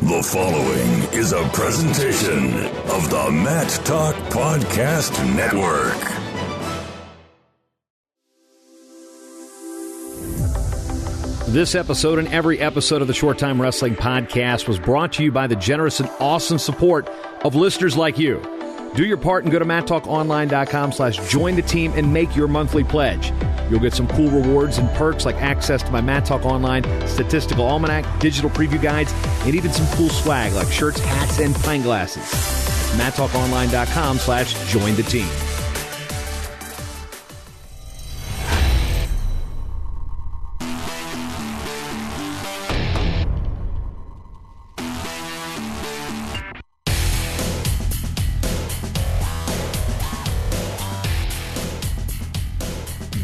The following is a presentation of the Matt Talk Podcast Network. This episode and every episode of the Short Time Wrestling Podcast was brought to you by the generous and awesome support of listeners like you. Do your part and go to matttalkonline.com/join the team and make your monthly pledge. You'll get some cool rewards and perks like access to my Matt Talk Online Statistical Almanac, digital preview guides, and even some cool swag like shirts, hats, and pint glasses. matttalkonline.com/join the team.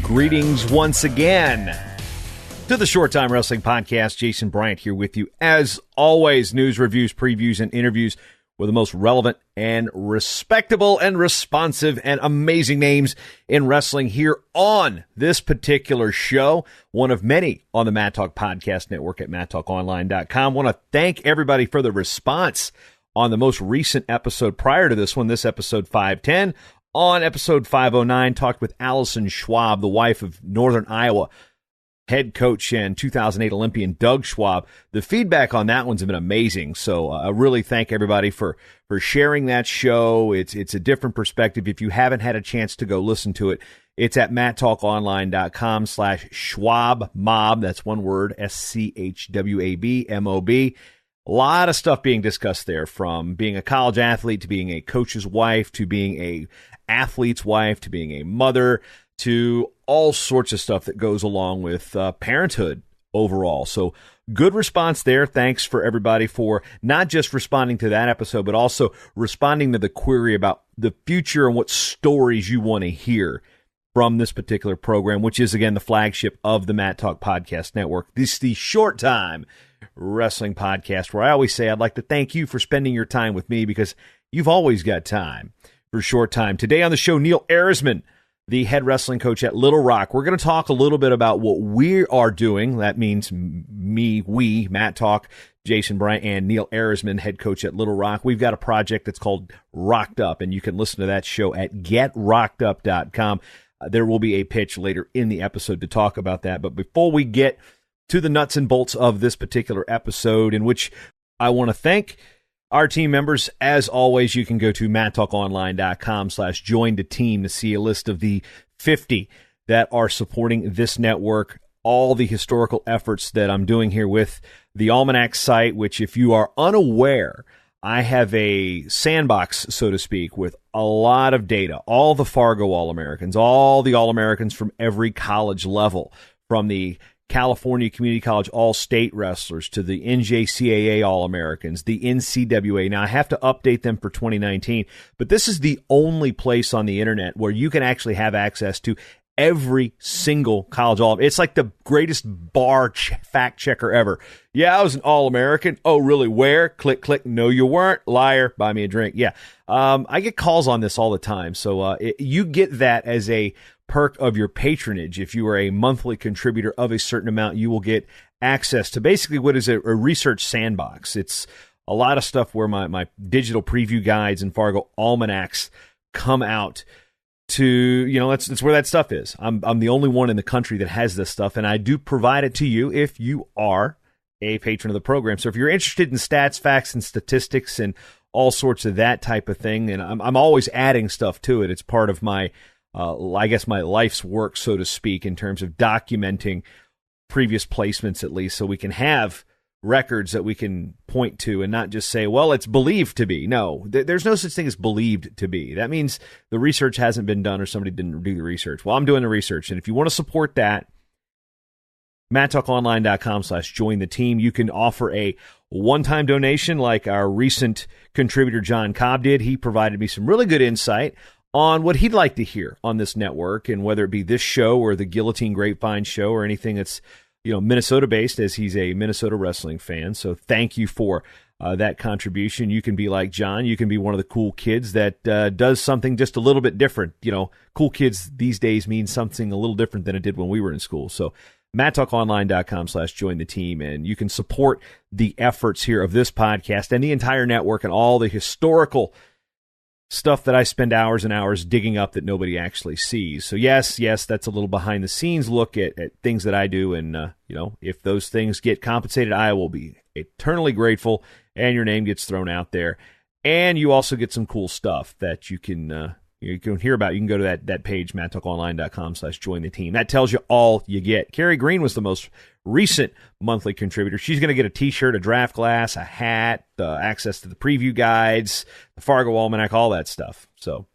Greetings once again to the Short Time Wrestling Podcast. Jason Bryant here with you. As always, news, reviews, previews, and interviews with the most relevant and respectable and responsive and amazing names in wrestling here on this particular show, one of many on the Matt Talk Podcast Network at matttalkonline.com. Want to thank everybody for the response on the most recent episode prior to this one, this episode 510. On episode 509, talked with Allison Schwab, the wife of Northern Iowa head coach and 2008 Olympian Doug Schwab. The feedback on that one's been amazing, so I really thank everybody for sharing that show. It's a different perspective. If you haven't had a chance to go listen to it, it's at matttalkonline.com/SchwabMob. That's one word, SchwabMob. A lot of stuff being discussed there, from being a college athlete to being a coach's wife to being a athlete's wife to being a mother to all sorts of stuff that goes along with parenthood overall. So good response there. Thanks for everybody for not just responding to that episode, but also responding to the query about the future and what stories you want to hear from this particular program, which is, again, the flagship of the Matt Talk Podcast Network. This is the Short Time Wrestling Podcast, where I always say I'd like to thank you for spending your time with me, because you've always got time for Short Time. Today on the show, Neil Erisman, the head wrestling coach at Little Rock. We're going to talk a little bit about what we are doing. That means we, Matt Talk, Jason Bryant, and Neil Erisman, head coach at Little Rock. We've got a project that's called Rocked Up, and you can listen to that show at getrockedup.com. There will be a pitch later in the episode to talk about that. But before we get to the nuts and bolts of this particular episode, in which I want to thank our team members, as always, you can go to matttalkonline.com/join the team to see a list of the 50 that are supporting this network, all the historical efforts that I'm doing here with the Almanac site, which, if you are unaware, I have a sandbox, so to speak, with a lot of data, all the Fargo All-Americans, all the All-Americans from every college level, from the California Community College All-State Wrestlers to the NJCAA All-Americans, the NCWA. Now, I have to update them for 2019, but this is the only place on the internet where you can actually have access to every single college all. It's like the greatest bar fact checker ever. Yeah, I was an All-American. Oh, really? Where? Click, click. No, you weren't. Liar. Buy me a drink. Yeah. I get calls on this all the time. So you get that as a perk of your patronage. If you are a monthly contributor of a certain amount, you will get access to basically what is a research sandbox. It's a lot of stuff where my digital preview guides and Fargo almanacs come out to, that's where that stuff is. I'm the only one in the country that has this stuff, and I do provide it to you if you are a patron of the program. So if you're interested in stats, facts, and statistics and all sorts of that type of thing, and I'm always adding stuff to it. It's part of my I guess my life's work, so to speak, in terms of documenting previous placements, at least, so we can have records that we can point to and not just say, well, it's believed to be. No, there's no such thing as believed to be. That means the research hasn't been done or somebody didn't do the research. Well, I'm doing the research, and if you want to support that, matttalkonline.com/join the team. You can offer a one-time donation like our recent contributor John Cobb did. He provided me some really good insight on what he'd like to hear on this network, and whether it be this show or the Guillotine Grapevine show or anything that's Minnesota-based, as he's a Minnesota wrestling fan. So thank you for that contribution. You can be like John. You can be one of the cool kids that does something just a little bit different. Cool kids these days mean something a little different than it did when we were in school. So MadTalkOnline.com/join the team, and you can support the efforts here of this podcast and the entire network and all the historical stuff that I spend hours and hours digging up that nobody actually sees. So yes, that's a little behind the scenes look at things that I do. And, if those things get compensated, I will be eternally grateful, and your name gets thrown out there. And you also get some cool stuff that you can hear about. You can go to that page, MadTalkOnline.com/join the team. That tells you all you get. Carrie Green was the most recent monthly contributor. She's going to get a t-shirt, a draft glass, a hat, access to the preview guides, the Fargo Almanac, all that stuff. So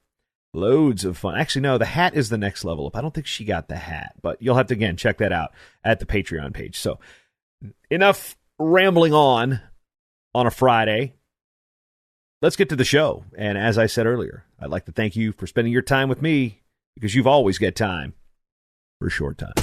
loads of fun. Actually, no, the hat is the next level up. I don't think she got the hat, but you'll have to, again, check that out at the Patreon page. So enough rambling on a Friday. Let's get to the show. And as I said earlier, I'd like to thank you for spending your time with me, because you've always got time for Short Time.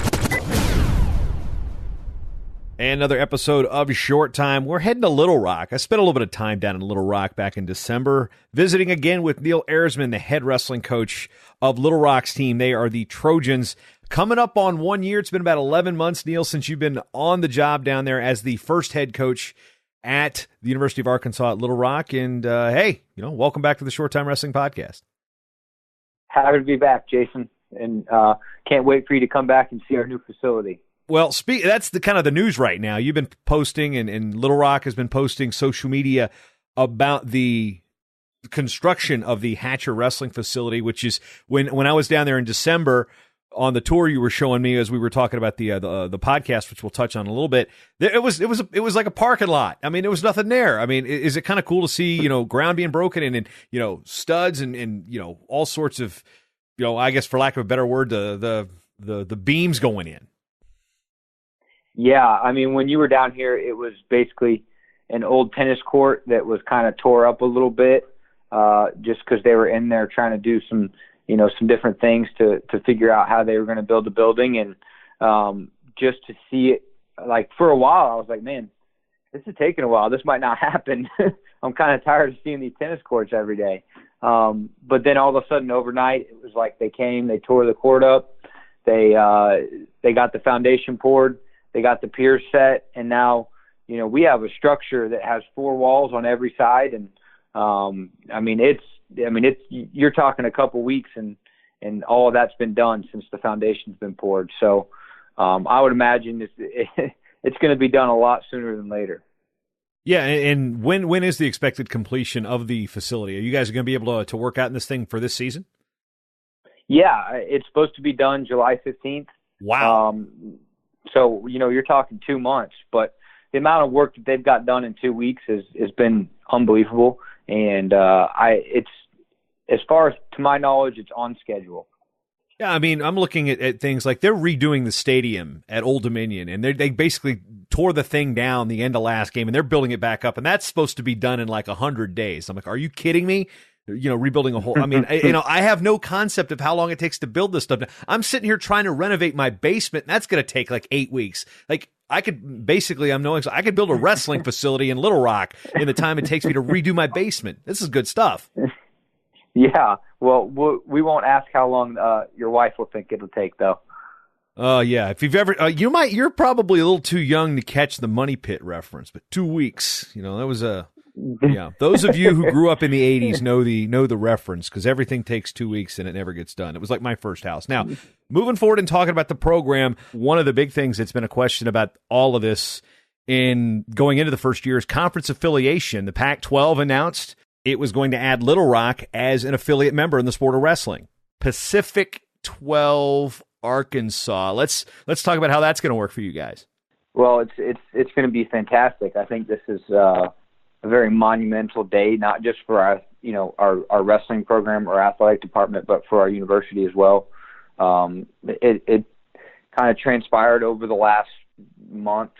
And another episode of Short Time. We're heading to Little Rock. I spent a little bit of time down in Little Rock back in December, visiting again with Neil Erisman, the head wrestling coach of Little Rock's team. They are the Trojans. Coming up on 1 year. It's been about 11 months, Neil, since you've been on the job down there as the first head coach at the University of Arkansas at Little Rock. And hey, welcome back to the Short Time Wrestling Podcast. Happy to be back, Jason, and can't wait for you to come back and see our new facility. Well, that's the kind of the news right now. You've been posting, and Little Rock has been posting social media about the construction of the Hatcher Wrestling Facility, which is when I was down there in December on the tour you were showing me as we were talking about the podcast, which we'll touch on a little bit. It was like a parking lot. I mean, there was nothing there. I mean, is it kind of cool to see ground being broken and studs and all sorts of I guess, for lack of a better word, the beams going in? Yeah, I mean, when you were down here, it was basically an old tennis court that was kind of tore up a little bit, just because they were in there trying to do some different things to figure out how they were going to build the building. And just to see it, like, for a while, I was like, man, this is taking a while. This might not happen. I'm kind of tired of seeing these tennis courts every day. But then all of a sudden overnight, it was like they tore the court up. They got the foundation poured. They got the piers set, and now, we have a structure that has 4 walls on every side. And, you're talking a couple weeks and all of that's been done since the foundation's been poured. So, I would imagine it's going to be done a lot sooner than later. Yeah. And when is the expected completion of the facility? Are you guys going to be able to work out in this thing for this season? Yeah, it's supposed to be done July 15th. Wow. So, you're talking 2 months, but the amount of work that they've got done in 2 weeks has been unbelievable. And it's, as far as to my knowledge, it's on schedule. Yeah, I mean, I'm looking at things like they're redoing the stadium at Old Dominion, and they basically tore the thing down the end of last game, and they're building it back up, and that's supposed to be done in like 100 days. I'm like, are you kidding me? Rebuilding a whole, I mean, I have no concept of how long it takes to build this stuff. I'm sitting here trying to renovate my basement, and that's going to take like 8 weeks. Like, I could basically, I could build a wrestling facility in Little Rock in the time it takes me to redo my basement. This is good stuff. Yeah. Well, we won't ask how long your wife will think it'll take, though. Oh, yeah. If you've ever, you're probably a little too young to catch the Money Pit reference, but 2 weeks, that was yeah. Those of you who grew up in the 80s know the reference, because everything takes 2 weeks and it never gets done. It was like my first house. Now, moving forward and talking about the program, one of the big things that's been a question about all of this in going into the first year is conference affiliation. The Pac-12 announced it was going to add Little Rock as an affiliate member in the sport of wrestling. Pacific 12 Arkansas. Let's talk about how that's going to work for you guys. Well, it's going to be fantastic. I think this is a very monumental day, not just for our wrestling program or athletic department, but for our university as well. It kind of transpired over the last month,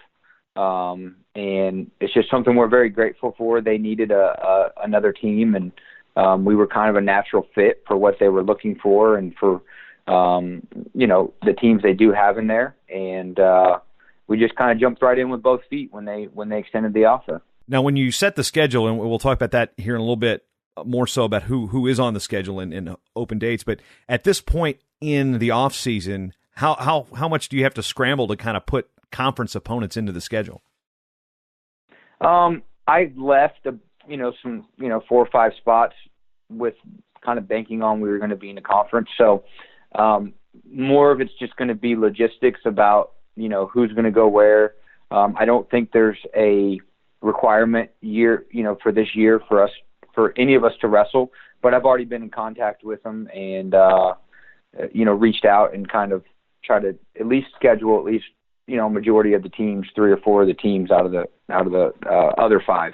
and it's just something we're very grateful for. They needed another team, and we were kind of a natural fit for what they were looking for and for the teams they do have in there, and we just kind of jumped right in with both feet when they extended the offer. Now, when you set the schedule, and we'll talk about that here in a little bit more so about who is on the schedule and open dates, but at this point in the off season, how much do you have to scramble to kind of put conference opponents into the schedule? I left some 4 or 5 spots with kind of banking on we were going to be in the conference. So more of it's just going to be logistics about who's going to go where. I don't think there's a requirement for this year for any of us to wrestle, but I've already been in contact with them and reached out and kind of try to at least schedule majority of the teams, 3 or 4 of the teams out of the other 5.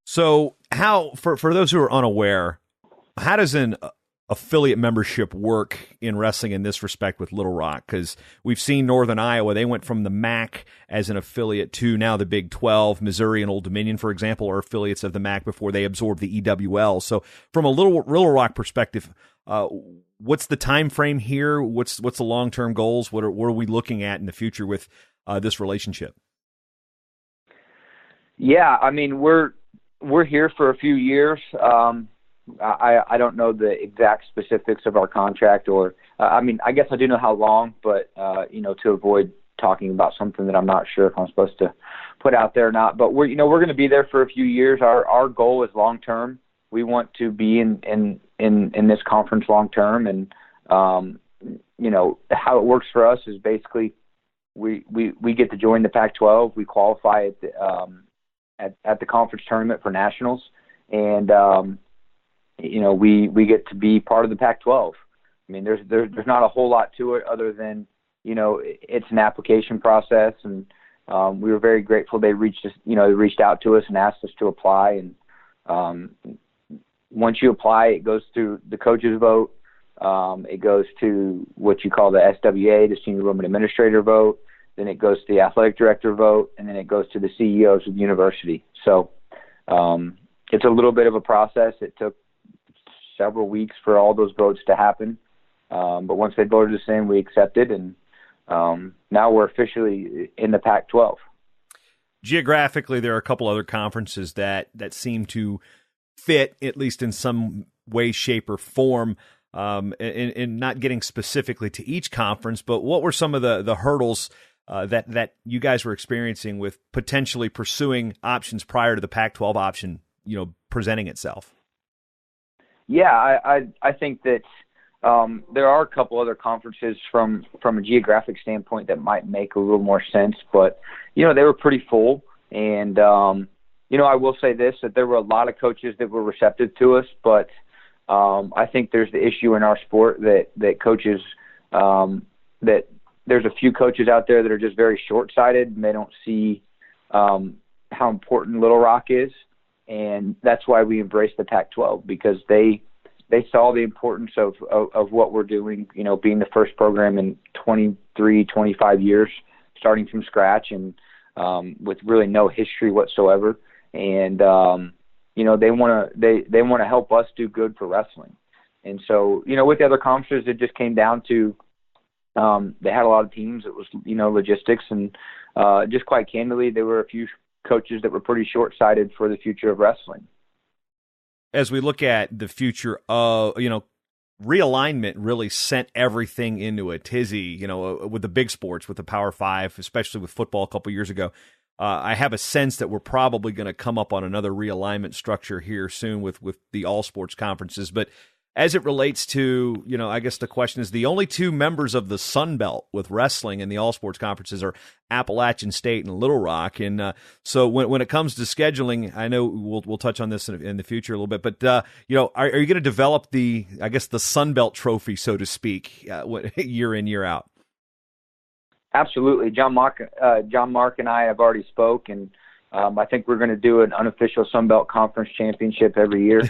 So how, for those who are unaware, how does an affiliate membership work in wrestling in this respect with Little Rock? Because we've seen Northern Iowa, they went from the MAC as an affiliate to now the Big 12. Missouri and Old Dominion, for example, are affiliates of the MAC before they absorbed the EWL. So from a Little Rock perspective, what's the time frame here? What's the long-term goals? What are we looking at in the future with this relationship? Yeah, I mean, we're here for a few years. I don't know the exact specifics of our contract, or I guess I do know how long, but to avoid talking about something that I'm not sure if I'm supposed to put out there or not. But we're going to be there for a few years. Our goal is long term. We want to be in this conference long term, and how it works for us is basically we get to join the Pac-12. We qualify at the conference tournament for nationals, and we get to be part of the Pac-12. I mean, there's not a whole lot to it other than it's an application process, and we were very grateful they reached out to us and asked us to apply, and once you apply, it goes through the coaches vote. It goes to what you call the SWA, the Senior Women Administrator vote. Then it goes to the athletic director vote, and then it goes to the CEOs of the university. So it's a little bit of a process. It took several weeks for all those votes to happen. But once they voted us in, we accepted, and now we're officially in the Pac-12. Geographically, there are a couple other conferences that seem to fit, at least in some way, shape, or form, and not getting specifically to each conference, but what were some of the hurdles that you guys were experiencing with potentially pursuing options prior to the Pac-12 option, presenting itself? Yeah, I think that there are a couple other conferences from a geographic standpoint that might make a little more sense, but they were pretty full, and I will say this, that there were a lot of coaches that were receptive to us, but I think there's the issue in our sport that coaches that there's a few coaches out there that are just very short-sighted, and they don't see how important Little Rock is, and that's why we embraced the Pac-12, because they saw the importance of what we're doing, being the first program in 23, 25 years, starting from scratch and with really no history whatsoever. And, they want to help us do good for wrestling. And so, with the other conferences, it just came down to they had a lot of teams. It was, logistics, and just quite candidly, there were a few coaches that were pretty short-sighted for the future of wrestling. As we look at the future of, realignment really sent everything into a tizzy, with the big sports, with the Power Five, especially with football a couple years ago. I have a sense that we're probably going to come up on another realignment structure here soon with the all sports conferences. But as it relates to, I guess the question is, the only two members of the Sun Belt with wrestling in the all sports conferences are Appalachian State and Little Rock. And so when it comes to scheduling, I know we'll touch on this in the future a little bit, but are you going to develop the Sun Belt trophy, so to speak, year in, year out? Absolutely. John Mark and I have already spoke, and I think we're going to do an unofficial Sun Belt Conference championship every year.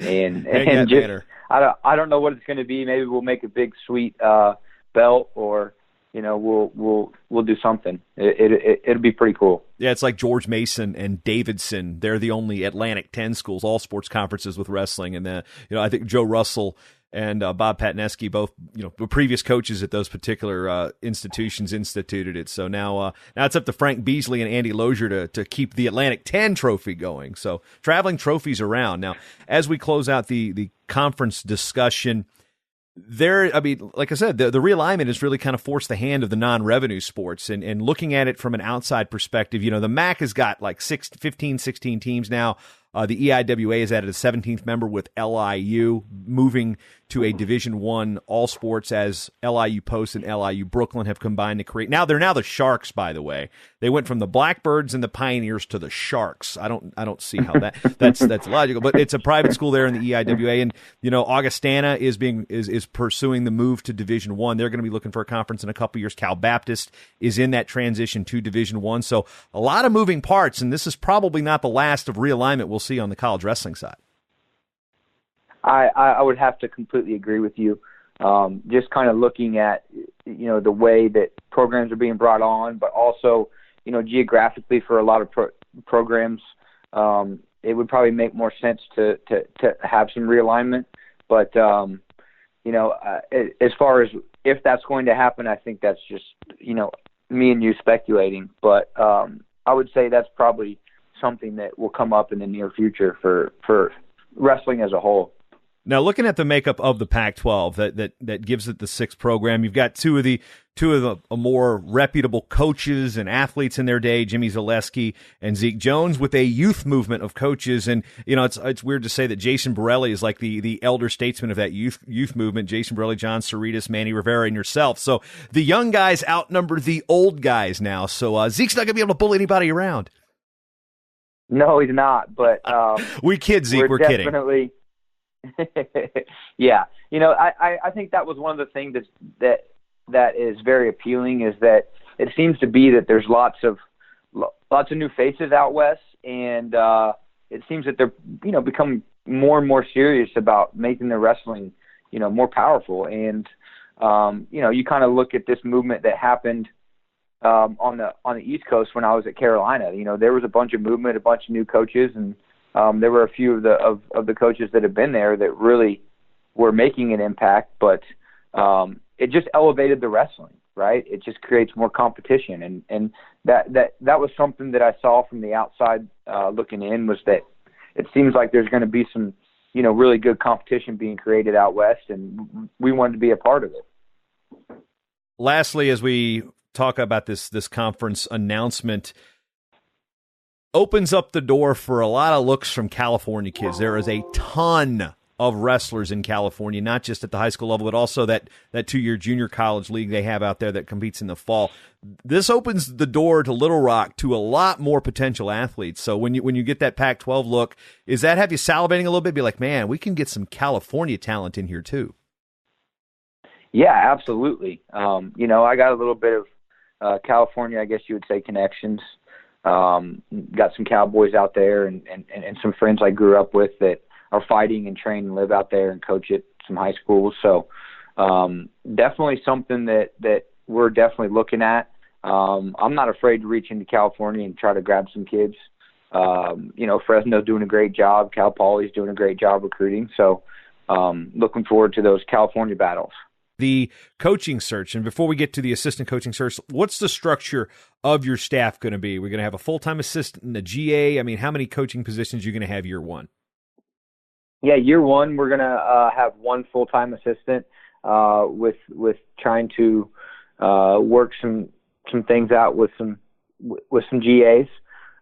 And just, I don't know what it's going to be. Maybe we'll make a big sweet belt, or we'll do something. It'll be pretty cool. Yeah, it's like George Mason and Davidson. They're the only Atlantic 10 schools, all sports conferences with wrestling. And I think Joe Russell and Bob Patneski, both previous coaches at those particular institutions, instituted it. So now it's up to Frank Beasley and Andy Lozier to keep the Atlantic 10 trophy going. So traveling trophies around. Now, as we close out the conference discussion, I mean, like I said, the realignment has really kind of forced the hand of the non-revenue sports. And looking at it from an outside perspective, the MAC has got like 16 teams now. The EIWA has added a 17th member with LIU, moving to a Division I all sports, as LIU Post and LIU Brooklyn have combined to create. They're now the Sharks, by the way. They went from the Blackbirds and the Pioneers to the Sharks. I don't see how that's logical, but it's a private school there in the EIWA, and Augustana is pursuing the move to Division I. They're going to be looking for a conference in a couple years. Cal Baptist is in that transition to Division I. So a lot of moving parts, and this is probably not the last of realignment we'll see on the college wrestling side. I would have to completely agree with you. Just kind of looking at, the way that programs are being brought on, but also, geographically for a lot of programs, it would probably make more sense to have some realignment. But, as far as if that's going to happen, I think that's just, me and you speculating. But I would say that's probably something that will come up in the near future for wrestling as a whole. Now, looking at the makeup of the Pac-12 that gives it the sixth program, you've got two of the more reputable coaches and athletes in their day, Jimmy Zaleski and Zeke Jones, with a youth movement of coaches. And it's weird to say that Jason Borelli is like the elder statesman of that youth movement. Jason Borelli, John Cerritos, Manny Rivera, and yourself. So the young guys outnumber the old guys now. So Zeke's not going to be able to bully anybody around. No, he's not. But we kid, Zeke. We're kidding. Definitely. Yeah. I think that was one of the things that is very appealing, is that it seems to be that there's lots of new faces out west, and it seems that they're becoming more and more serious about making the wrestling more powerful. And you kind of look at this movement that happened on the East Coast when I was at Carolina. There was a bunch of movement, a bunch of new coaches, and there were a few of the coaches that have been there that really were making an impact, but it just elevated the wrestling, right? It just creates more competition, and that was something that I saw from the outside looking in, was that it seems like there's going to be some really good competition being created out west, and we wanted to be a part of it. Lastly, as we talk about this conference announcement, opens up the door for a lot of looks from California kids. There is a ton of wrestlers in California, not just at the high school level, but also that 2-year junior college league they have out there that competes in the fall. This opens the door to Little Rock to a lot more potential athletes. So when you get that Pac-12 look, is that have you salivating a little bit? Be like, man, we can get some California talent in here too. Yeah, absolutely. I got a little bit of California, I guess you would say, connections. Got some Cowboys out there and some friends I grew up with that are fighting and train and live out there and coach at some high schools. So definitely something that we're definitely looking at. I'm not afraid to reach into California and try to grab some kids. Fresno's doing a great job. Cal Poly's doing a great job recruiting. So looking forward to those California battles. The coaching search, and before we get to the assistant coaching search, what's the structure of your staff going to be? We're going to have a full-time assistant and a GA. I mean, how many coaching positions are you going to have year one? Yeah, year one, we're going to have one full-time assistant with trying to work some things out with some GAs.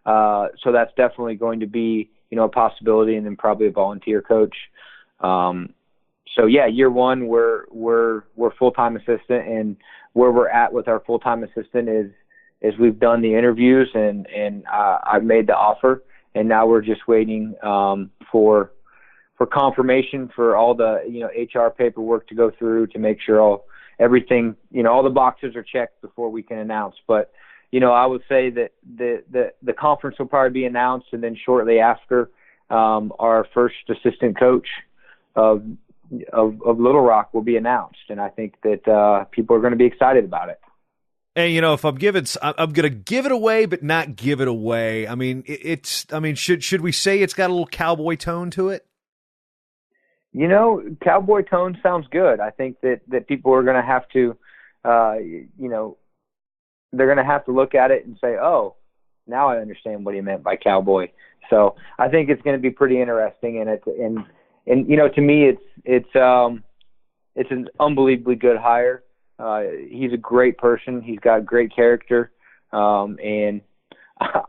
So that's definitely going to be, a possibility, and then probably a volunteer coach. So yeah, year one, we're full-time assistant, and where we're at with our full-time assistant is we've done the interviews and I've made the offer, and now we're just waiting for confirmation for all the HR paperwork to go through to make sure everything all the boxes are checked before we can announce. But I would say that the conference will probably be announced, and then shortly after our first assistant coach of Little Rock will be announced, and I think that people are going to be excited about it. And if I'm going to give it away, but not give it away. I mean, should we say it's got a little cowboy tone to it? Cowboy tone sounds good. I think that people are going to have to, they're going to have to look at it and say, oh, now I understand what he meant by cowboy. So I think it's going to be pretty interesting, and to me, it's it's an unbelievably good hire. He's a great person. He's got great character, and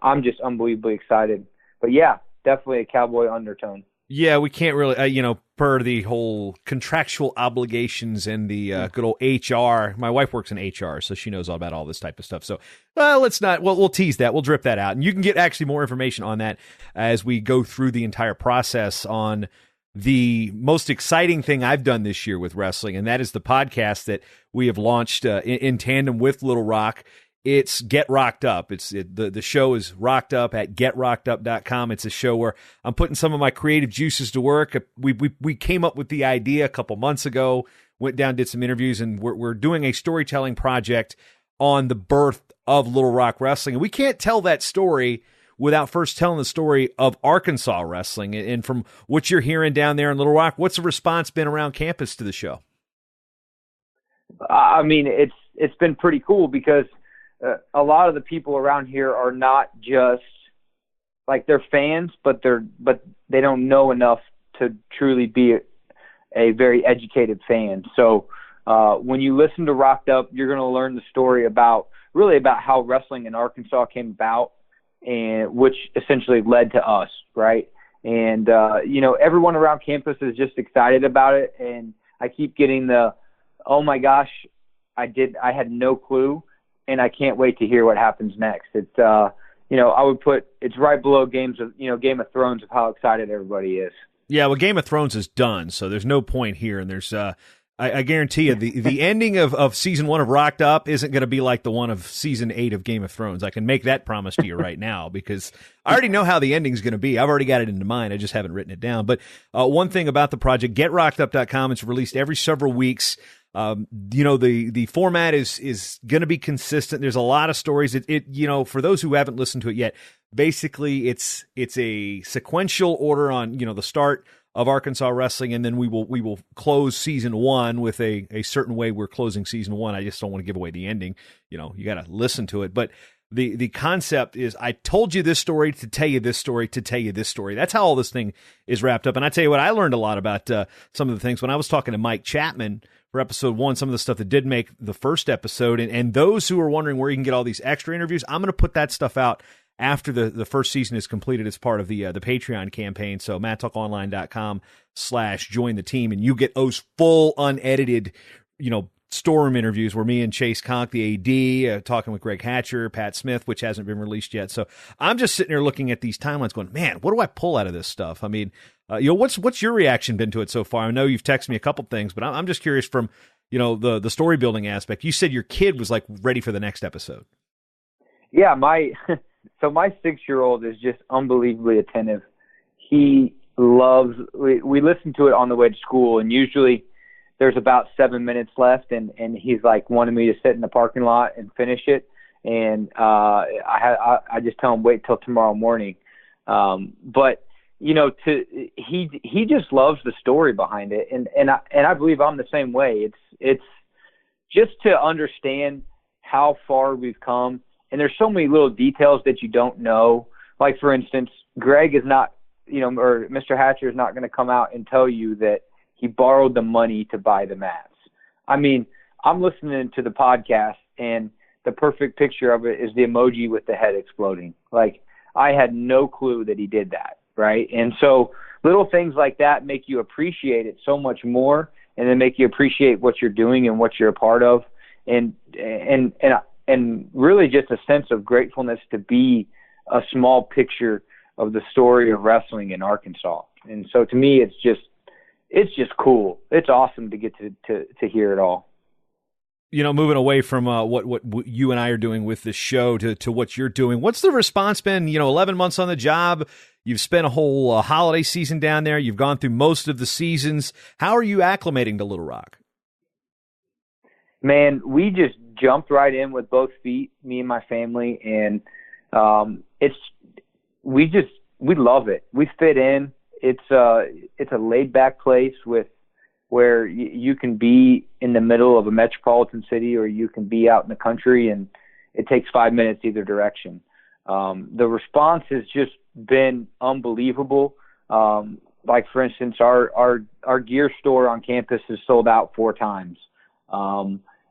I'm just unbelievably excited. But yeah, definitely a cowboy undertone. Yeah, we can't really, per the whole contractual obligations and the good old HR. My wife works in HR, so she knows all about all this type of stuff. So let's not, we'll tease that. We'll drip that out. And you can get actually more information on that as we go through the entire process on the most exciting thing I've done this year with wrestling, and that is the podcast that we have launched in tandem with Little Rock. It's Get Rocked Up. The show is rocked up at getrockedup.com. It's a show where I'm putting some of my creative juices to work. We came up with the idea a couple months ago, went down, did some interviews, and we're doing a storytelling project on the birth of Little Rock Wrestling. And we can't tell that story without first telling the story of Arkansas wrestling. And from what you're hearing down there in Little Rock, what's the response been around campus to the show? I mean, it's been pretty cool because a lot of the people around here are not just like they're fans, but they don't know enough to truly be a very educated fan. So when you listen to Rocked Up, you're going to learn the story about how wrestling in Arkansas came about, and which essentially led to us, right? And everyone around campus is just excited about it, and I keep getting oh my gosh, I had no clue. And I can't wait to hear what happens next. It's, I would put it's right below Game of Thrones of how excited everybody is. Yeah, well, Game of Thrones is done, so there's no point here. And there's, I guarantee you, the ending of season 1 of Rocked Up isn't going to be like the one of season 8 of Game of Thrones. I can make that promise to you right now because I already know how the ending's going to be. I've already got it into mind. I just haven't written it down. But one thing about the project, getrockedup.com, it's released every several weeks. The format is going to be consistent. There's a lot of stories. For those who haven't listened to it yet, basically it's a sequential order on, the start of Arkansas wrestling. And then we will close season 1 with a certain way we're closing season 1. I just don't want to give away the ending. You got to listen to it. But the concept is I told you this story to tell you this story to tell you this story. That's how all this thing is wrapped up. And I tell you what, I learned a lot about some of the things when I was talking to Mike Chapman for episode 1, some of the stuff that did make the first episode. And those who are wondering where you can get all these extra interviews, I'm going to put that stuff out after the first season is completed as part of the Patreon campaign. So MadTalkOnline.com/join the team, and you get those full unedited, storeroom interviews where me and Chase Conk, the AD, talking with Greg Hatcher, Pat Smith, which hasn't been released yet. So I'm just sitting there looking at these timelines going, man, what do I pull out of this stuff? I mean, what's your reaction been to it so far? I know you've texted me a couple things, but I'm just curious from, the story building aspect. You said your kid was like ready for the next episode. Yeah, my 6-year-old is just unbelievably attentive. He loves, we listen to it on the way to school, and usually there's about 7 minutes left, and he's like wanting me to sit in the parking lot and finish it. And I just tell him wait till tomorrow morning. But he just loves the story behind it, and I believe I'm the same way. It's just to understand how far we've come, and there's so many little details that you don't know. Like for instance, Greg is not, or Mr. Hatcher is not going to come out and tell you that he borrowed the money to buy the mats. I mean, I'm listening to the podcast, and the perfect picture of it is the emoji with the head exploding. Like, I had no clue that he did that, right? And so little things like that make you appreciate it so much more, and then make you appreciate what you're doing and what you're a part of, and really just a sense of gratefulness to be a small picture of the story of wrestling in Arkansas. And so to me, it's just cool. It's awesome to get to hear it all. Moving away from what you and I are doing with this show to what you're doing, what's the response been? 11 months on the job, you've spent a whole holiday season down there. You've gone through most of the seasons. How are you acclimating to Little Rock? Man, we just jumped right in with both feet, me and my family, and we love it. We fit in. It's a laid back place where you can be in the middle of a metropolitan city, or you can be out in the country, and it takes 5 minutes either direction. The response has just been unbelievable. like for instance, our gear store on campus is sold out 4 times.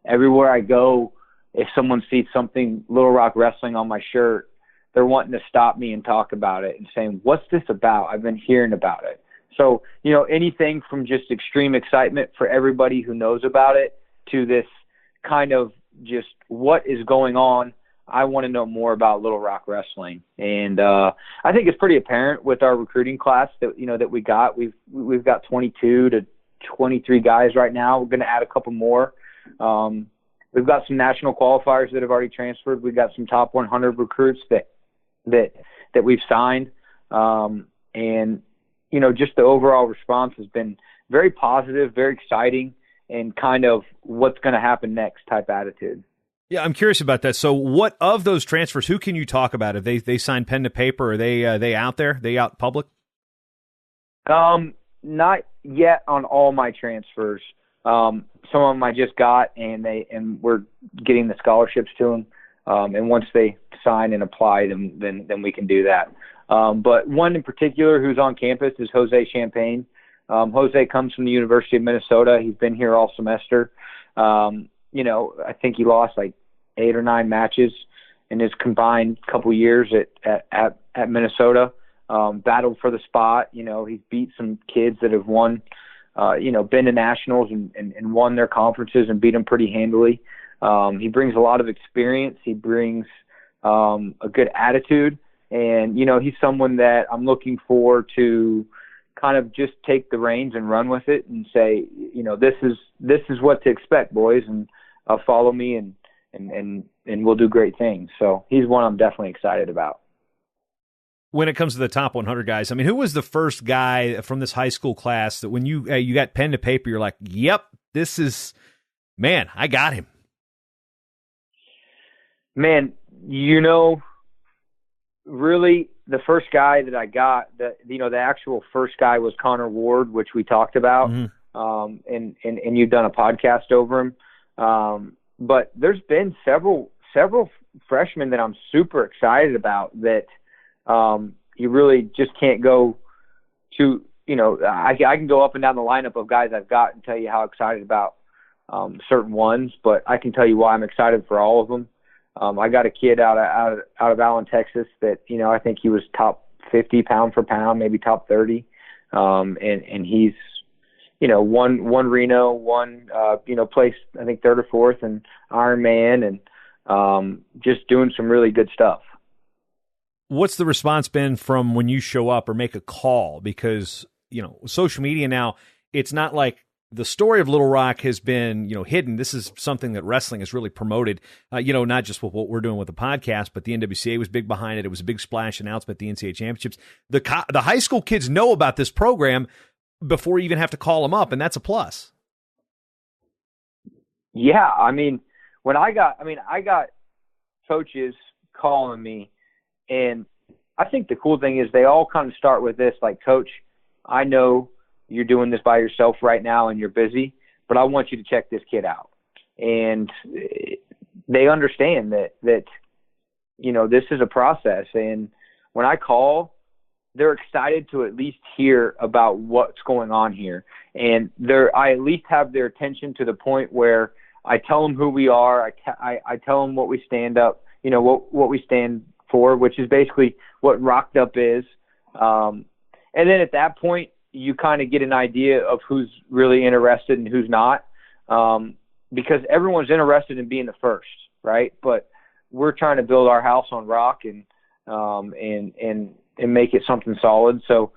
Everywhere I go, if someone sees something Little Rock Wrestling on my shirt, they're wanting to stop me and talk about it and saying, "What's this about? I've been hearing about it." So, anything from just extreme excitement for everybody who knows about it to this kind of just what is going on. I want to know more about Little Rock Wrestling. And I think it's pretty apparent with our recruiting class that, that we got. We've got 22 to 23 guys right now. We're going to add a couple more. We've got some national qualifiers that have already transferred. We've got some top 100 recruits that we've signed. And, just the overall response has been very positive, very exciting, and kind of what's going to happen next type attitude. Yeah, I'm curious about that. So what of those transfers, who can you talk about? Have they signed pen to paper? Are they out there? They out public? Not yet on all my transfers. Some of them I just got, and we're getting the scholarships to them. And once they sign and apply, then we can do that. But one in particular who's on campus is Jose Champagne. Jose comes from the University of Minnesota. He's been here all semester. I think he lost like 8 or 9 matches in his combined couple years at Minnesota. Battled for the spot. He's beat some kids that have won, been to nationals and won their conferences and beat them pretty handily. He brings a lot of experience. He brings a good attitude. And, he's someone that I'm looking for to kind of just take the reins and run with it and say, this is what to expect, boys, and follow me and we'll do great things. So he's one I'm definitely excited about. When it comes to the top 100 guys, I mean, who was the first guy from this high school class that when you got pen to paper, you're like, yep, I got him. Man, really the first guy that I got, the actual first guy was Connor Ward, which we talked about. Mm-hmm. And you've done a podcast over him. But there's been several freshmen that I'm super excited about that you really just can't go to, I can go up and down the lineup of guys I've got and tell you how excited about certain ones, but I can tell you why I'm excited for all of them. I got a kid out of Allen, Texas that, I think he was top 50 pound for pound, maybe top 30. And he's, one Reno, one, placed, I think 3rd or 4th in Ironman and just doing some really good stuff. What's the response been from when you show up or make a call? Because, social media now, it's not like the story of Little Rock has been, hidden. This is something that wrestling has really promoted, not just with what we're doing with the podcast, but the NWCA was big behind it. It was a big splash announcement at the NCAA championships. The high school kids know about this program before you even have to call them up, and that's a plus. Yeah, I mean, I got coaches calling me, and I think the cool thing is they all kind of start with this, like, Coach, I know you're doing this by yourself right now and you're busy, but I want you to check this kid out. And they understand that, this is a process. And when I call, they're excited to at least hear about what's going on here. And I at least have their attention to the point where I tell them who we are. I tell them what we stand up, what we stand for, which is basically what Rocked Up is. And then at that point, you kind of get an idea of who's really interested and who's not, because everyone's interested in being the first, right? But we're trying to build our house on rock and make it something solid. So,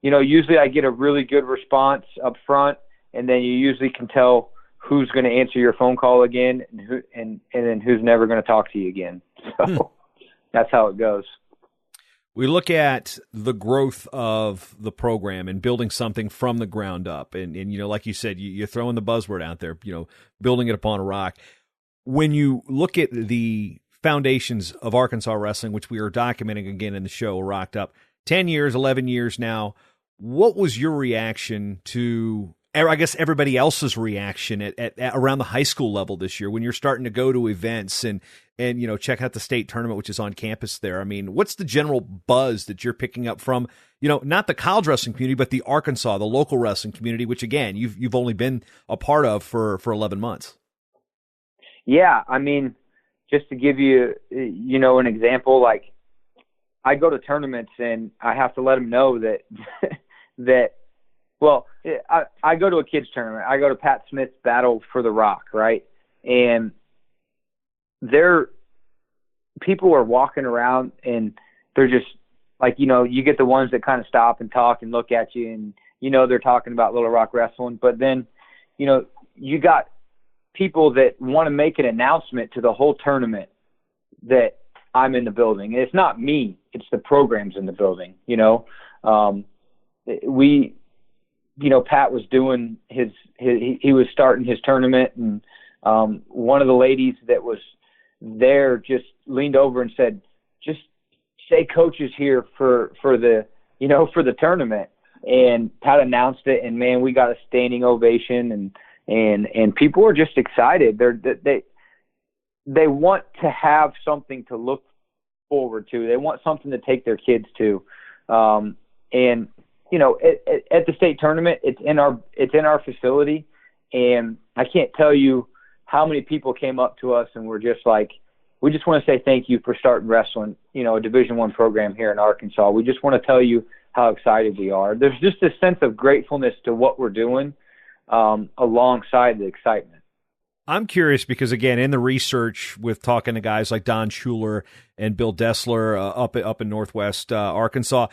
usually I get a really good response up front, and then you usually can tell who's going to answer your phone call again and then who's never going to talk to you again. So that's how it goes. We look at the growth of the program and building something from the ground up. And like you said, you're throwing the buzzword out there, building it upon a rock. When you look at the foundations of Arkansas wrestling, which we are documenting again in the show, Rocked Up, 10 years, 11 years now, what was your reaction to I guess everybody else's reaction at around the high school level this year when you're starting to go to events and check out the state tournament, which is on campus there. I mean, what's the general buzz that you're picking up from, not the college wrestling community, but the Arkansas, the local wrestling community, which again, you've only been a part of for 11 months. Yeah. I mean, just to give you, an example, like I go to tournaments and I have to let them know that, well, I go to a kids tournament. I go to Pat Smith's Battle for the Rock, right? And people are walking around and they're just like, you get the ones that kind of stop and talk and look at you and, they're talking about Little Rock wrestling. But then, you got people that want to make an announcement to the whole tournament that I'm in the building. And it's not me, it's the programs in the building, Pat was doing he was starting his tournament, and one of the ladies that was there just leaned over and said, just say coach is here for the tournament. And Pat announced it, and man, we got a standing ovation, and people are just excited. They want to have something to look forward to. They want something to take their kids to. And at the state tournament, it's in our facility, and I can't tell you how many people came up to us and were just like, we just want to say thank you for starting wrestling, a Division I program here in Arkansas. We just want to tell you how excited we are. There's just a sense of gratefulness to what we're doing, alongside the excitement. I'm curious because, again, in the research with talking to guys like Don Schuler and Bill Dessler up in Northwest Arkansas,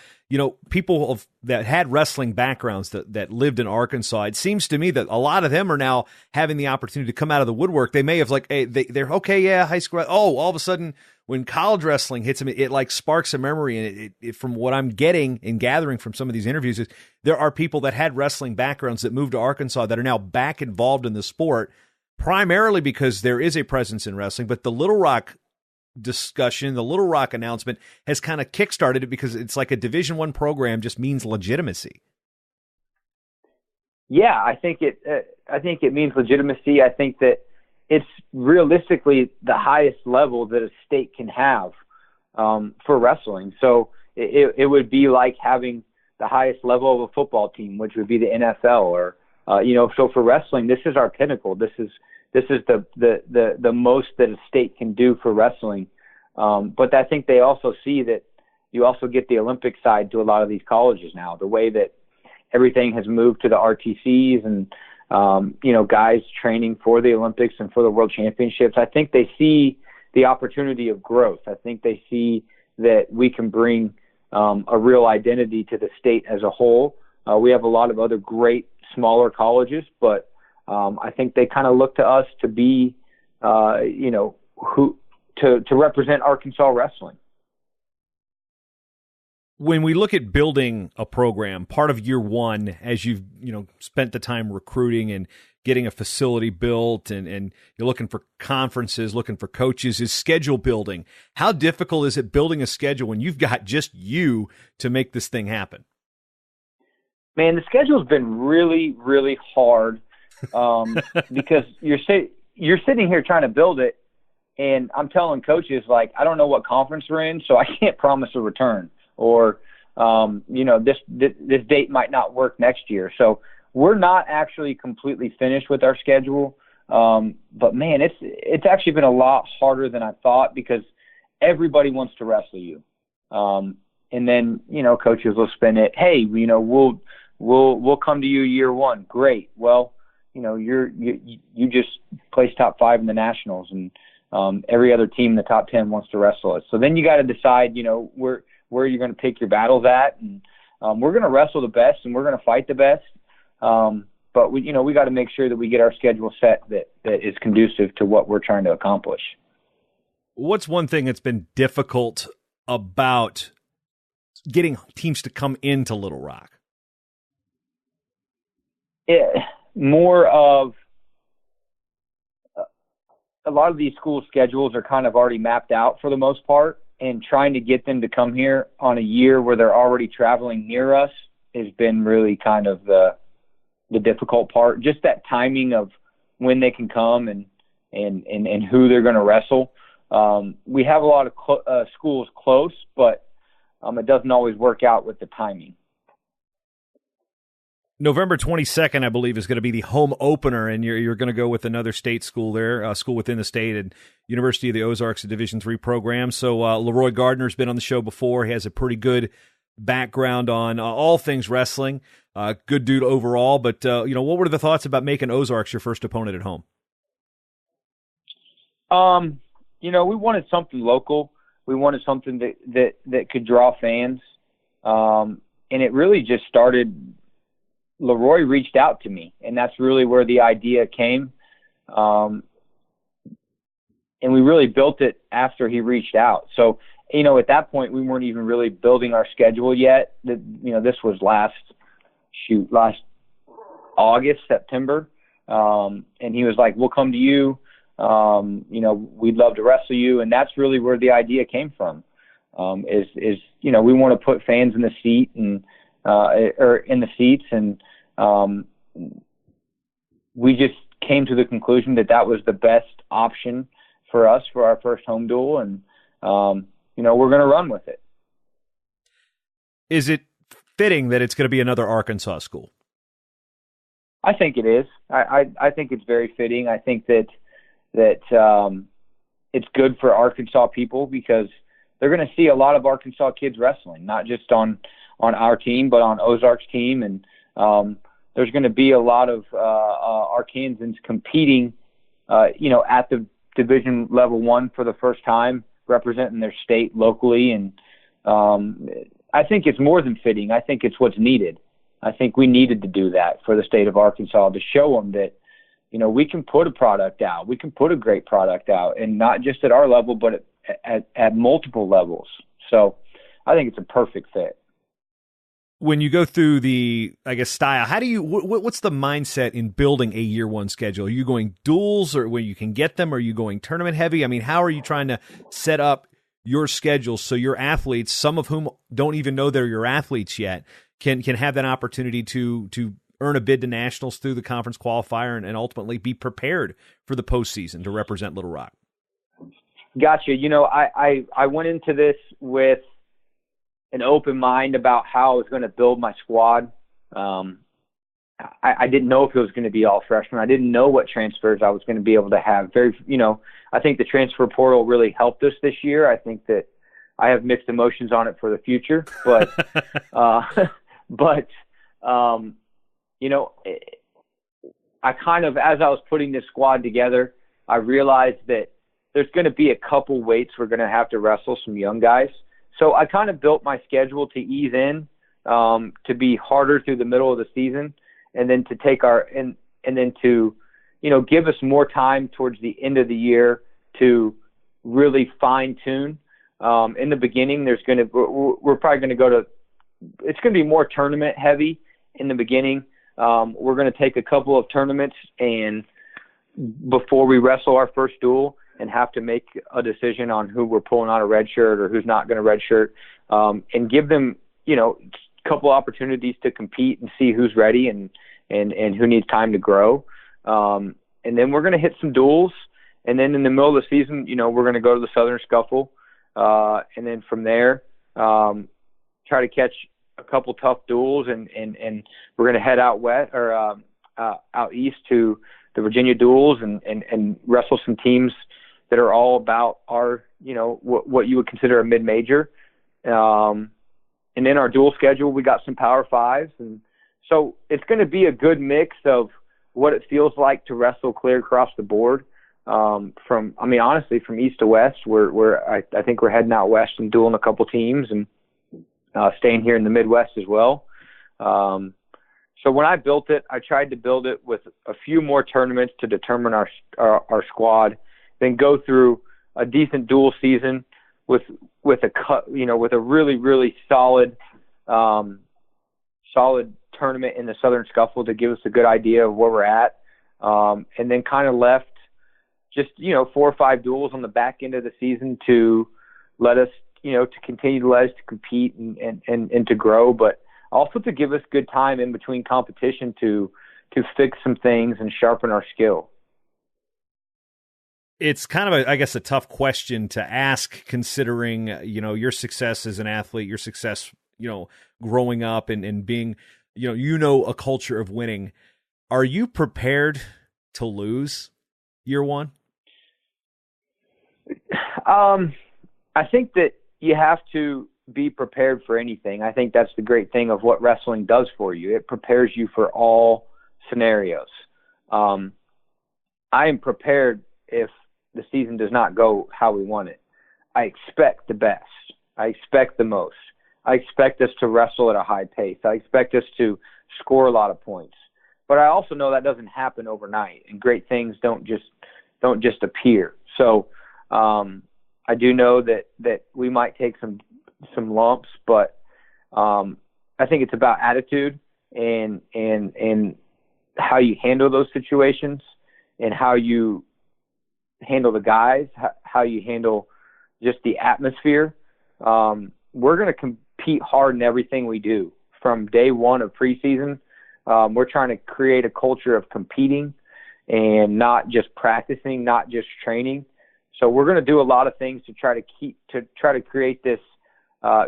people that had wrestling backgrounds that lived in Arkansas, it seems to me that a lot of them are now having the opportunity to come out of the woodwork. They may have they're okay, yeah, high school. Oh, all of a sudden when college wrestling hits them, it like sparks a memory. And it from what I'm getting and gathering from some of these interviews is there are people that had wrestling backgrounds that moved to Arkansas that are now back involved in the sport, primarily because there is a presence in wrestling, but the Little Rock discussion, the Little Rock announcement has kind of kickstarted it because it's like a Division I program just means legitimacy. Yeah, I think it means legitimacy. I think that it's realistically the highest level that a state can have for wrestling. So it would be like having the highest level of a football team, which would be the NFL, or so for wrestling, this is our pinnacle. This is the most that a state can do for wrestling. But I think they also see that you also get the Olympic side to a lot of these colleges now, the way that everything has moved to the RTCs and, guys training for the Olympics and for the World Championships. I think they see the opportunity of growth. I think they see that we can bring a real identity to the state as a whole. We have a lot of other great smaller colleges, but I think they kind of look to us to be, to represent Arkansas wrestling. When we look at building a program, part of year one, as you've spent the time recruiting and getting a facility built, and you're looking for conferences, looking for coaches, is schedule building. How difficult is it building a schedule when you've got just you to make this thing happen? Man, the schedule's been really, really hard because you're sitting here trying to build it, and I'm telling coaches, like, I don't know what conference we're in, so I can't promise a return. Or, this date might not work next year. So we're not actually completely finished with our schedule. But man, it's actually been a lot harder than I thought because everybody wants to wrestle you. And then, coaches will spin it. Hey, we'll come to you year one. Great. Well, you just placed top 5 in the nationals, and every other team in the top 10 wants to wrestle us. So then you got to decide, where you're going to pick your battles at, and we're going to wrestle the best and we're going to fight the best. But we got to make sure that we get our schedule set that is conducive to what we're trying to accomplish. What's one thing that's been difficult about getting teams to come into Little Rock? More of a lot of these school schedules are kind of already mapped out for the most part, and trying to get them to come here on a year where they're already traveling near us has been really kind of the the difficult part. Just that timing of when they can come and who they're going to wrestle. We have a lot of schools close, but it doesn't always work out with the timing. November 22nd, I believe, is going to be the home opener, and you're going to go with another state school there, school within the state, and University of the Ozarks, a Division III program. So Leroy Gardner's been on the show before. He has a pretty good background on all things wrestling. Good dude overall, but what were the thoughts about making Ozarks your first opponent at home? We wanted something local. We wanted something that could draw fans. And it really just started. Leroy reached out to me, and that's really where the idea came. And we really built it after he reached out. So, at that point, we weren't even really building our schedule yet. This was last August, September. And he was like, we'll come to you. We'd love to wrestle you. And that's really where the idea came from, we want to put fans in the seat or in the seats. And we just came to the conclusion that was the best option for us for our first home duel. And, we're going to run with it. Is it fitting that it's going to be another Arkansas school? I think it is. I think it's very fitting. I think that it's good for Arkansas people because they're going to see a lot of Arkansas kids wrestling, not just on our team, but on Ozark's team. And there's going to be a lot of Arkansans competing, at the Division Level 1 for the first time, representing their state locally. And I think it's more than fitting. I think it's what's needed. I think we needed to do that for the state of Arkansas to show them that, we can put a product out. We can put a great product out, and not just at our level, but at multiple levels. So I think it's a perfect fit. When you go through the, style, how do you, what's the mindset in building a year one schedule? Are you going duels or where you can get them? Are you going tournament heavy? I mean, how are you trying to set up your schedule so your athletes, some of whom don't even know they're your athletes yet, can have that opportunity to earn a bid to nationals through the conference qualifier and ultimately be prepared for the postseason to represent Little Rock? Gotcha. I went into this with an open mind about how I was going to build my squad. I didn't know if it was going to be all freshmen. I didn't know what transfers I was going to be able to have. I think the transfer portal really helped us this year. I think that I have mixed emotions on it for the future, but, I kind of, as I was putting this squad together, I realized that there's going to be a couple weights we're going to have to wrestle some young guys. So I kind of built my schedule to ease in, to be harder through the middle of the season, and then to take and then to, give us more time towards the end of the year to really fine tune. In the beginning, we're probably going to go to, it's going to be more tournament heavy in the beginning. We're going to take a couple of tournaments and before we wrestle our first duel and have to make a decision on who we're pulling on a red shirt or who's not going to red shirt, and give them, a couple opportunities to compete and see who's ready and who needs time to grow. And then we're going to hit some duels. And then in the middle of the season, we're going to go to the Southern Scuffle. And then from there, try to catch a couple tough duels, and we're going to head out west or out east to the Virginia duels and wrestle some teams that are all about our, what you would consider a mid-major. And in our dual schedule, we got some Power Fives. And so it's going to be a good mix of what it feels like to wrestle clear across the board. Honestly, from east to west, I think we're heading out west and dueling a couple teams and staying here in the Midwest as well. So when I built it, I tried to build it with a few more tournaments to determine our squad, then go through a decent dual season with a really, really solid tournament in the Southern Scuffle to give us a good idea of where we're at. And then kind of left just, 4 or 5 duels on the back end of the season to let us, to continue to let us to compete and to grow, but also to give us good time in between competition to fix some things and sharpen our skill. It's kind of a tough question to ask, considering, your success as an athlete, your success, growing up and being, a culture of winning. Are you prepared to lose year one? I think that you have to be prepared for anything. I think that's the great thing of what wrestling does for you. It prepares you for all scenarios. I am prepared if the season does not go how we want it. I expect the best. I expect the most. I expect us to wrestle at a high pace. I expect us to score a lot of points. But I also know that doesn't happen overnight, and great things don't just appear. So I do know that we might take some lumps, but I think it's about attitude and how you handle those situations and how you handle the guys, how you handle just the atmosphere. We're going to compete hard in everything we do from day one of preseason. We're trying to create a culture of competing and not just practicing, not just training. So we're going to do a lot of things to try to create this,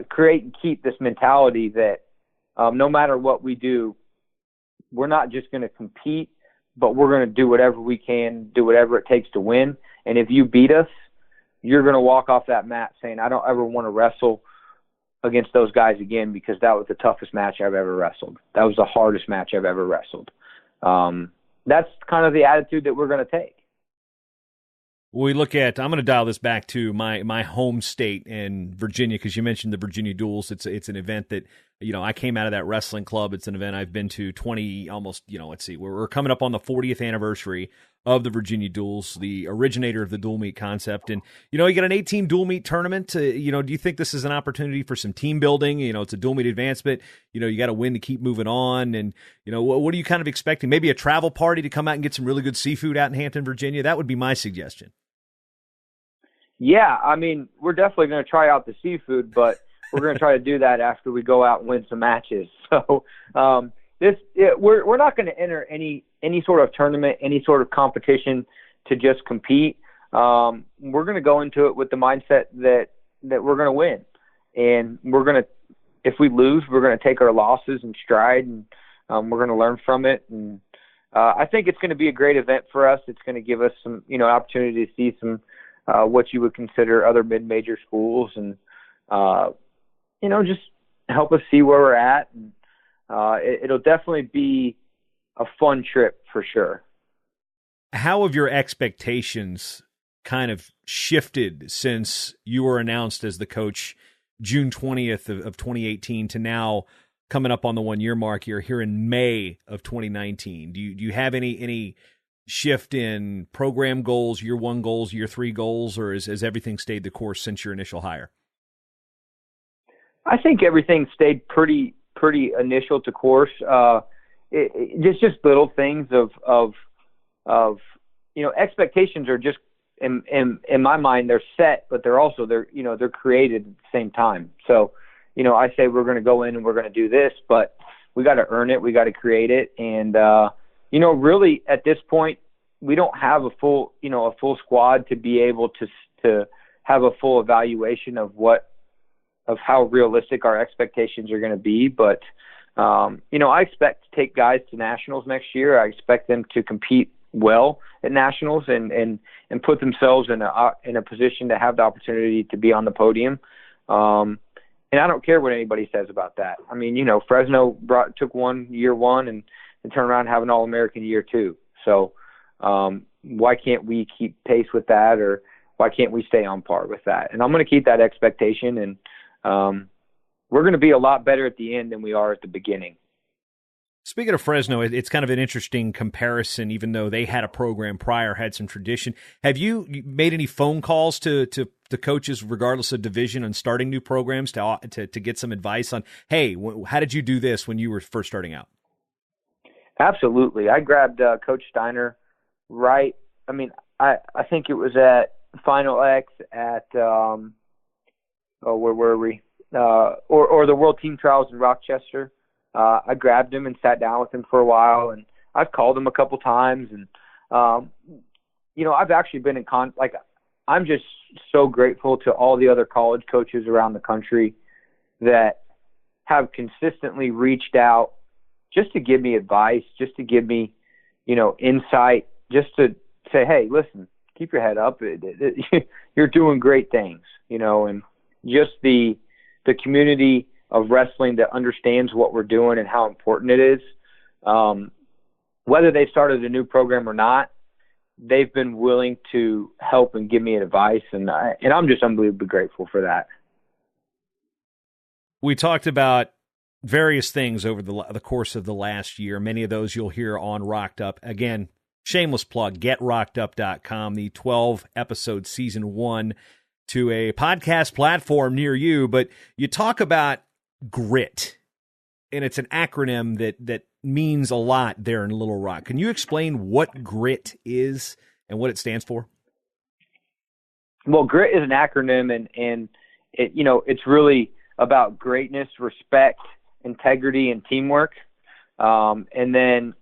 create and keep this mentality that no matter what we do, we're not just going to compete, but we're going to do whatever we can, do whatever it takes to win. And if you beat us, you're going to walk off that mat saying, I don't ever want to wrestle against those guys again, because that was the toughest match I've ever wrestled. That was the hardest match I've ever wrestled. That's kind of the attitude that we're going to take. We look at, I'm going to dial this back to my home state in Virginia, because you mentioned the Virginia Duels. It's an event that, I came out of that wrestling club. It's an event I've been to 20, almost, let's see, we're coming up on the 40th anniversary of the Virginia Duels, the originator of the dual meet concept. And, you get an 18 dual meet tournament. Do you think this is an opportunity for some team building? It's a dual meet advancement. You got to win to keep moving on. And, what are you kind of expecting? Maybe a travel party to come out and get some really good seafood out in Hampton, Virginia? That would be my suggestion. Yeah, I mean, we're definitely going to try out the seafood, but we're going to try to do that after we go out and win some matches. So we're not going to enter any sort of tournament, any sort of competition to just compete. We're going to go into it with the mindset that we're going to win, and if we lose, we're going to take our losses in stride, and we're going to learn from it. And I think it's going to be a great event for us. It's going to give us some opportunity to see some what you would consider other mid-major schools, and just help us see where we're at. And it'll definitely be a fun trip for sure. How have your expectations kind of shifted since you were announced as the coach June 20th of 2018 to now coming up on the 1 year mark here in May of 2019? Do you have any shift in program goals, year one goals, year three goals, or has everything stayed the course since your initial hire? I think everything stayed pretty initial to course. Just little things of expectations are just in my mind, they're set, but they're created at the same time. So, I say we're going to go in and we're going to do this, but we got to earn it. We got to create it. And, really at this point, we don't have a full squad to be able to have a full evaluation of how realistic our expectations are going to be. But, I expect to take guys to nationals next year. I expect them to compete well at nationals and put themselves in a position to have the opportunity to be on the podium. And I don't care what anybody says about that. I mean, Fresno took year one and turn around and have an All-American year two. So why can't we keep pace with that, or why can't we stay on par with that? And I'm going to keep that expectation, and we're going to be a lot better at the end than we are at the beginning. Speaking of Fresno, it's kind of an interesting comparison, even though they had a program prior, had some tradition. Have you made any phone calls to the coaches, regardless of division, on starting new programs to get some advice on, hey, how did you do this when you were first starting out? Absolutely. I grabbed Coach Steiner I think it was at Final X at, where were we? Or the World Team Trials in Rochester. I grabbed him and sat down with him for a while, and I've called him a couple times, and I've actually been in I'm just so grateful to all the other college coaches around the country that have consistently reached out just to give me advice, just to give me, insight, just to say, hey, listen, keep your head up. You're doing great things, and just the community of wrestling that understands what we're doing and how important it is. Whether they started a new program or not, they've been willing to help and give me advice, and I'm just unbelievably grateful for that. We talked about various things over the course of the last year. Many of those you'll hear on Rocked Up. Again, shameless plug, getrockedup.com, the 12-episode season 1 to a podcast platform near you. But you talk about grit, and it's an acronym that means a lot there in Little Rock. Can you explain what grit is and what it stands for? Well, grit is an acronym, and it, it's really about greatness, respect, integrity, and teamwork. And then,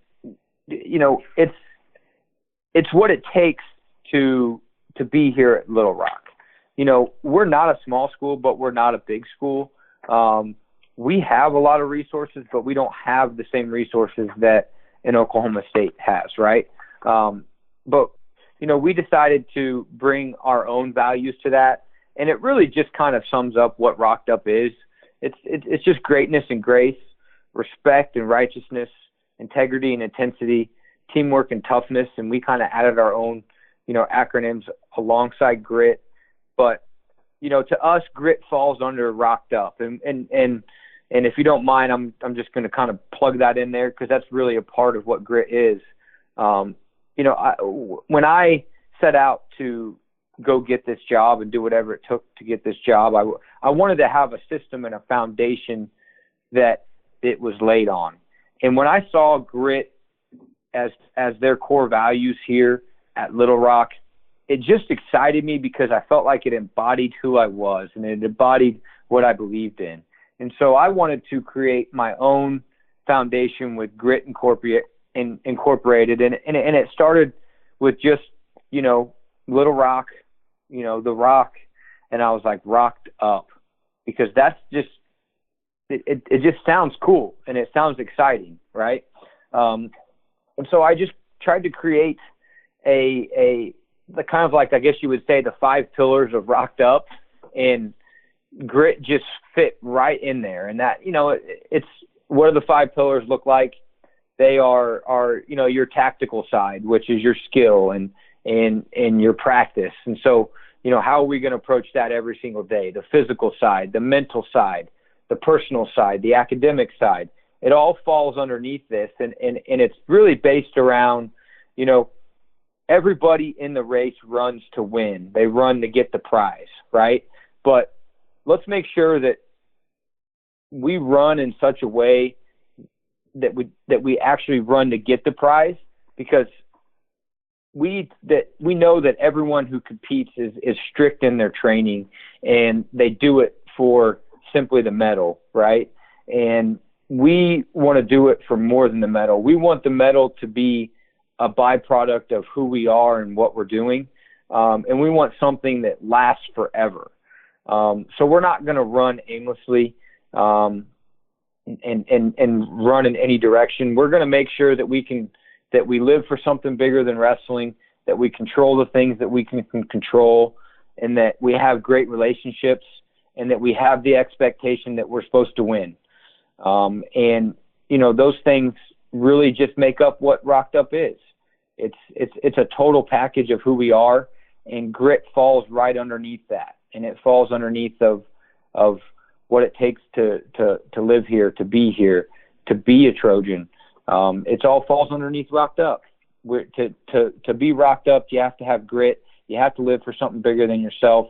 it's what it takes to be here at Little Rock. We're not a small school, but we're not a big school. We have a lot of resources, but we don't have the same resources that an Oklahoma State has, right? But, we decided to bring our own values to that, and it really just kind of sums up what Rocked Up is. It's just greatness and grace, respect and righteousness, integrity and intensity, teamwork and toughness, and we kind of added our own, acronyms alongside grit. But, to us, grit falls under Rocked Up, and if you don't mind, I'm just going to kind of plug that in there because that's really a part of what grit is. When I set out to go get this job and do whatever it took to get this job, I wanted to have a system and a foundation that it was laid on. And when I saw grit as their core values here at Little Rock, it just excited me because I felt like it embodied who I was and it embodied what I believed in. And so I wanted to create my own foundation with grit incorporated. And it started with just, Little Rock, the Rock. And I was like, Rocked Up, because that's just, it just sounds cool and it sounds exciting. Right. And so I just tried to create the kind of like, I guess you would say, the 5 pillars of Rocked Up, and grit just fit right in there. And that, it's, what do the 5 pillars look like? They are, your tactical side, which is your skill and your practice. And so, how are we going to approach that every single day? The physical side, the mental side, the personal side, the academic side, it all falls underneath this. And it's really based around, everybody in the race runs to win. They run to get the prize, right? But let's make sure that we run in such a way that we actually run to get the prize, because we know that everyone who competes is strict in their training, and they do it for simply the medal, right? And we want to do it for more than the medal. We want the medal to be a byproduct of who we are and what we're doing. And we want something that lasts forever. So we're not going to run aimlessly and run in any direction. We're going to make sure that we live for something bigger than wrestling, that we control the things that we can control, and that we have great relationships, and that we have the expectation that we're supposed to win. And those things really just make up what Rocked Up is. It's a total package of who we are, and grit falls right underneath that. And it falls underneath of what it takes to live here, to be a Trojan. It all falls underneath Rocked Up. To be Rocked Up, you have to have grit. You have to live for something bigger than yourself.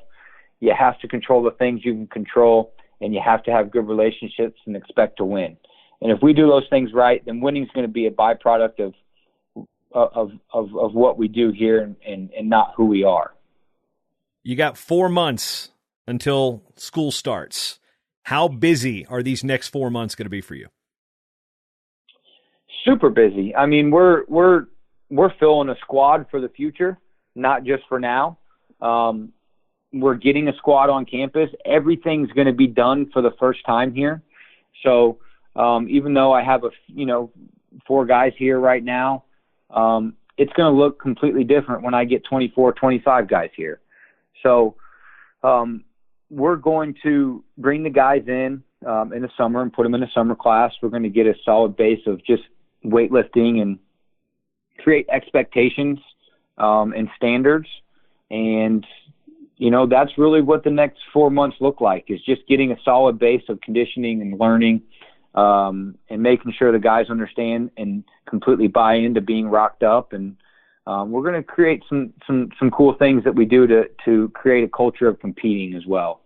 You have to control the things you can control, and you have to have good relationships and expect to win. And if we do those things right, then winning is going to be a byproduct of what we do here and not who we are. You got 4 months until school starts. How busy are these next 4 months going to be for you? Super busy. I mean, we're filling a squad for the future, not just for now. We're getting a squad on campus. Everything's going to be done for the first time here. So even though I have 4 guys here right now, it's going to look completely different when I get 24, 25 guys here. So we're going to bring the guys in the summer and put them in a summer class. We're going to get a solid base of just weightlifting and create expectations and standards. And, that's really what the next 4 months look like, is just getting a solid base of conditioning and learning and making sure the guys understand and completely buy into being rocked up. And we're going to create some cool things that we do to create a culture of competing as well.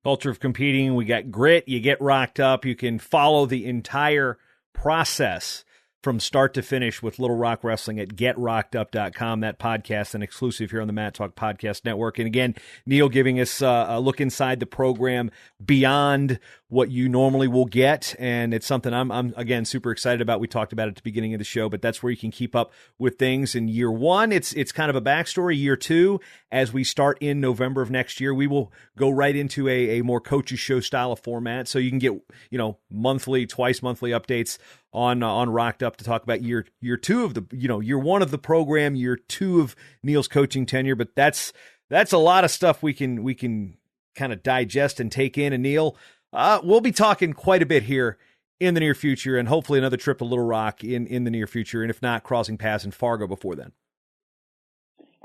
Culture of competing. We got grit. You get rocked up. You can follow the entire process from start to finish with Little Rock Wrestling at GetRockedUp.com. That podcast, an exclusive here on the Matt Talk Podcast Network. And again, Neil giving us a look inside the program beyond what you normally will get. And it's something I'm again, super excited about. We talked about it at the beginning of the show, but that's where you can keep up with things. In year 1, it's kind of a backstory. Year 2, as we start in November of next year, we will go right into a more coaches show style of format. So you can get, monthly, twice monthly updates on Rocked Up to talk about year 2 of the, year 1 of the program, year 2 of Neil's coaching tenure. But that's a lot of stuff we can kind of digest and take in. And Neil, we'll be talking quite a bit here in the near future, and hopefully another trip to Little Rock in the near future. And if not, crossing paths in Fargo before then.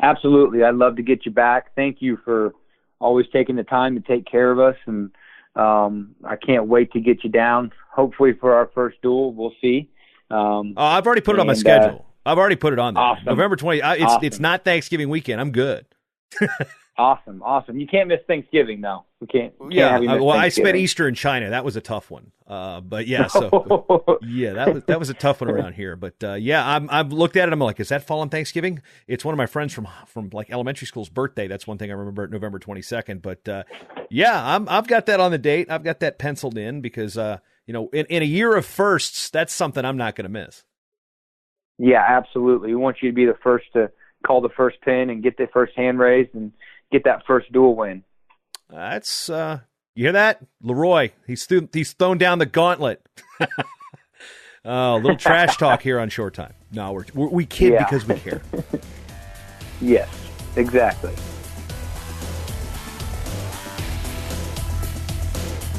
Absolutely. I'd love to get you back. Thank you for always taking the time to take care of us. And I can't wait to get you down, hopefully for our first duel. We'll see. I've already put it on my schedule. I've already put it on there. Awesome. November 20th. Awesome. It's not Thanksgiving weekend. I'm good. Awesome. You can't miss Thanksgiving, though. We can't have you miss I spent Thanksgiving. Easter in China. That was a tough one. But yeah, that was a tough one around here. But I've looked at it. I'm like, is that fall on Thanksgiving? It's one of my friends from like elementary school's birthday. That's one thing I remember, November 22nd. But I've got that on the date. I've got that penciled in because in a year of firsts, that's something I'm not going to miss. Yeah, absolutely. We want you to be the first to call the first pin and get the first hand raised and get that first duel win. That's you hear that, Leroy? He's thrown down the gauntlet. A little trash talk here on Short Time. No, we kid because we care. Yes, exactly.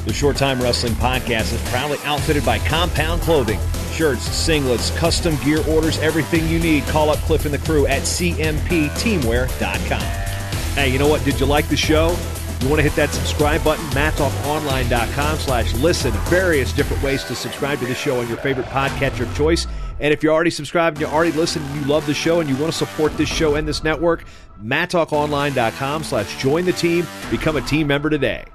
The Short Time Wrestling Podcast is proudly outfitted by Compound Clothing. Shirts, singlets, custom gear orders, everything you need. Call up Cliff and the crew at cmpteamwear.com. Hey, you know what? Did you like the show? You want to hit that subscribe button? MattTalkOnline.com/listen. Various different ways to subscribe to the show on your favorite podcatcher of choice. And if you're already subscribed and you already listened and you love the show and you want to support this show and this network, MattTalkOnline.com/join the team. Become a team member today.